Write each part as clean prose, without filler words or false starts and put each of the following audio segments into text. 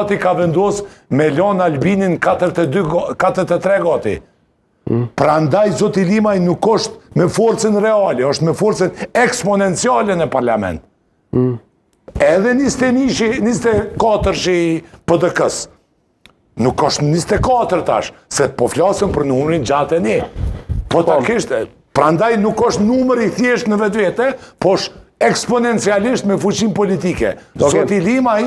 Ti ka vendos me Lon Albinin 43 gati. Prandaj zoti Limaj nuk është me forcën reale, është me forcën eksponenciale në parlament. Edhe 24 shi PDK-s. Nuk është 24 tash, se po flasëm për numrin gjatë e një. Po ta kishte, prandaj nuk është numër i thjesht në vetë vete, po është eksponencialisht me fuqin politike. Zoti Limaj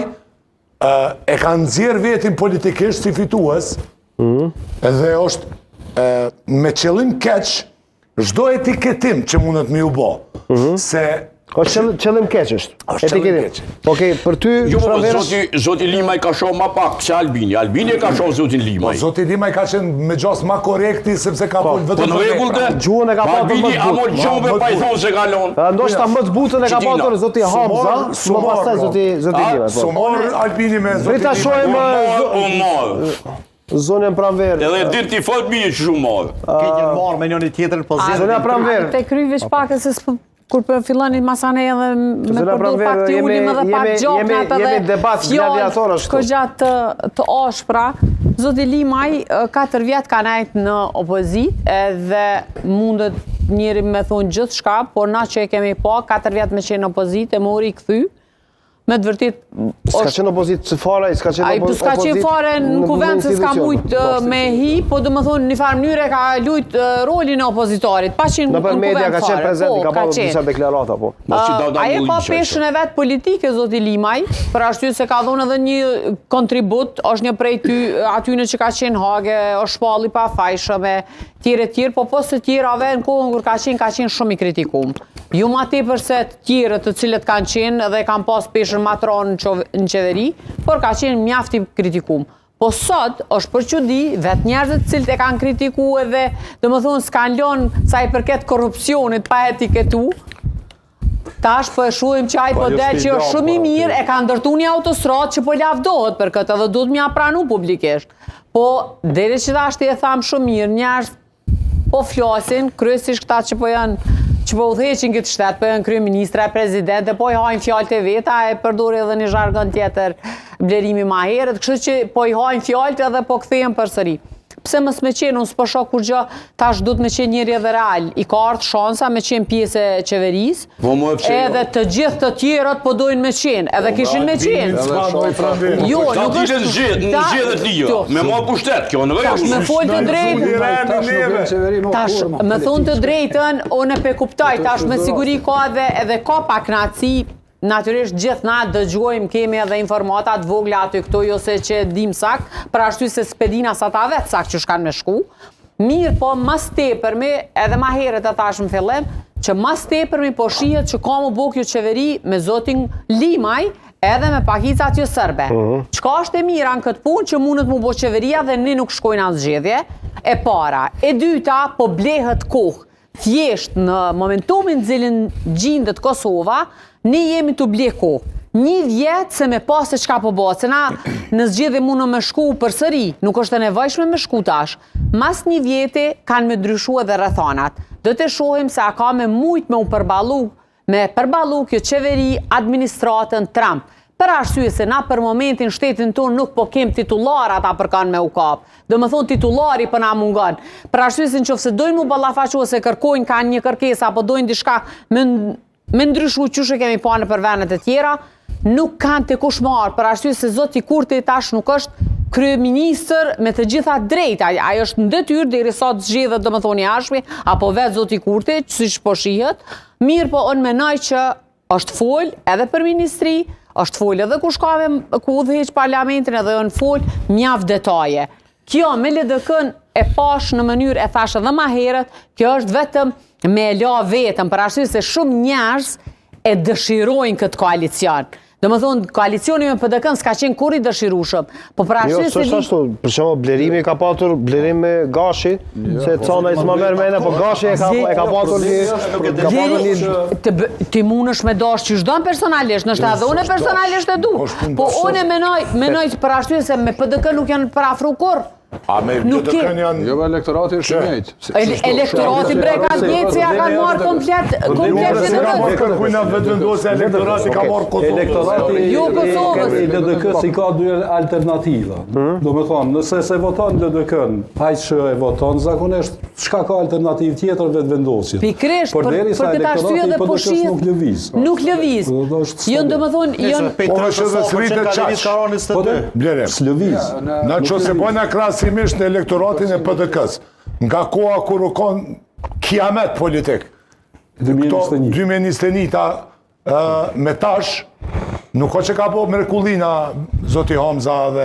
e ka nxjerr vetin politikisht si fitues, dhe është me qëllim keq, çdo etiketim që mundet me u bë. Se qëllim keq është. Etiketim. Okej, për ty Zoti Limaj ka shoh më pak se Albini. Albini ka shoh zotin Limaj. Zoti Limaj ka qenë me gjas më korrekti sepse ka folë vetëm. Po në rregull gjuhën e ka patur Albini amo gjove pa i thonë se ka lënë. Ndoshta më të butën e ka patur zoti Hamza, më pastaj zoti Limaj. Somor Albini me zoti Limaj. Ta shohim zonën pranverë. Edhe ditë ti fol mirë që shumë marr. Ke një marr me njëri tjetër pozitiv. Zonja pranverë. Te kryve shpake se kur për filloni masane edhe me përdor pak të ulim edhe pak gjoknat edhe fjallë këgjat të oshpra. Zoti Limaj 4 vjet ka nejt në opozit edhe mundet njëri me thonë gjithë shka, por na që e kemi pa 4 vjet me qenë opozit e mori i këthy. Me të vërtit... Ska qenë opozit që fare, ska qenë opozit... Ska qenë fare në kuvend se s'ka mujt me hi, po dhe më thonë një farë mënyre ka lujt rolin e opozitorit, pa qenë në kuvend fare. Në për media ka qenë prezent, ka pa disa deklarata, po. Aje ka peshën e vetë politike, zoti Limaj, për ashtu se ka dhonë edhe një kontribut, është një prej atyne që ka qenë hage, është shpalli pa fajshme, tjere, po posë tjerave në kohën kur ka qenë shumë i kritikum. Ju ma tepër se të tjere të cilët kanë qenë dhe kanë pas peshën matron në qeveri, por ka qenë mjafti kritikum. Po sot është për çudi vetë njerëzit cilët e kanë kritiku edhe dhe më thonë s'kanë lënë sa i përket korrupsionit pa etiketu. Tash po e shuhim që ai po del që është shumë i mirë, e ka ndërtu një autostradë që po lavdohet për këtë edhe duhet m'ja pranu publikisht. Po deri që tashti e tham shumë mirë, njerëz po flasin, kryesisht këta që po janë që po udhëheqin këtë shtetë, po janë kryeministra, prezidente, po i hajnë fjalë të veta, e përdori edhe një zhargon tjetër blerimi ma herët, kështu që po i hajnë fjalë edhe po kthehen përsëri. Pse mos me qenë, unë s'po shoh kur gjë, tash duhet me qenë njëri edhe real. I ka ardhur shansa me qenë pjesë e qeverisë. Edhe të gjithë të tjerët po dojnë me qenë, edhe kishin me qenë. Jo, nuk është zgjedhjet liga. Me ma pushtet, kjo në Tash me fol të drejtë. Tash me thonë të drejtën, unë e pe kuptoj, tash me siguri ka edhe ka pak naci. Natyrisht gjithë na dëgjojmë, kemi edhe informata të vogla aty këto, jo se që dim sakt, për ashtu se s'pedina sa ta vetë sakt që shkanë me shku. Mirë po mas tepërmi, edhe ma herët e tash më fillim, që mas tepërmi po shihet që ka mu bo kjo qeveri me zotin Limaj edhe me pakicat jo sërbe. Qka është e mira në këtë punë që mundet mu bo qeveria dhe ne nuk shkojnë atë zgjedhje, e para. E dyta po blehet kohë. Thjesht në momentumin cilin gjindet Kosova, ne jemi të ble kohë. Një vjetë se me pas se qka po bëhet, se na në zgjedhje mundë me shku përsëri, nuk është e nevojshme me shku tash. Mas një vjeti kanë me ndryshu edhe rrethanat. Do të shohim se a ka me mujt me u përballu kjo qeveri administratën Trump. Për arsye se na për momentin shtetin tonë nuk po kem titullar ata për kanë me u kap. Do më thonë titulari për na mungon. Për arsye se nëse dojnë mu ballafaqu ose kërkojnë kanë një kërkesë apo dojnë diçka me ndryshu qyshe kemi pa në për venet e tjera, nuk kanë të kush marë, për arsye se zoti Kurti tash nuk është kryeministër me të gjitha drejta, ai është në detyrë deri sa të zgjedhet domethënë jashmi, apo vetë zoti Kurti, siç po shihet. Mirë po unë menoj që është fol edhe për ministri, është fol edhe ku shkave ku udhëheq parlamentin edhe janë fol mjaft detaje. Kjo me LDK-n e pash në mënyrë e thashë edhe ma herët, kjo është vetëm me la vetëm, për arsye se shumë njerëz e dëshirojnë këtë koalicion. Do më thonë, koalicioni me PDK-n s'ka qenë kur i dëshirushëm. Po për arsye se... Jo, ashtu, për shumë, blerimi ka patur, blerim me Gashi, se cana i s'ma merë mene, po Gashi e ka patur një... Ti munësh me dash që shdojnë personalisht, nështë edhe une personalisht e du. Po une menoj për arsye se me PDK nuk janë për afru kur. A me Nuk ke- LDK janë... Jo, elektorati është i njëjtë. Elektorati bre ka djeci, ja kanë marrë komplet Se ka LDK. marrë kërkujna vetëvendosje, elektorati ka marrë Kosovës. Elektorati Jo Kosovës. i LDK-s i ka dy alternativa. Do me thonë, nëse se voton LDK-n, hajtë që e voton, zakonisht, çka ka alternativë tjetër vetëvendosje. Pikrisht, Por për derisa këtë arsye elektorati dhe i po PDK-s shihet. nuk lëviz. Nuk lëviz. Do është Jënë domethënë, jënë Po është edhe sritë qaq. Blere, S'lëviz. në që se bojna krasimisht në elektoratin e PDK-s, nga koha kur u konë kiamet politik, 2021. 2021 ta me tash, nuk o që ka po mërkullina Zoti Hamza dhe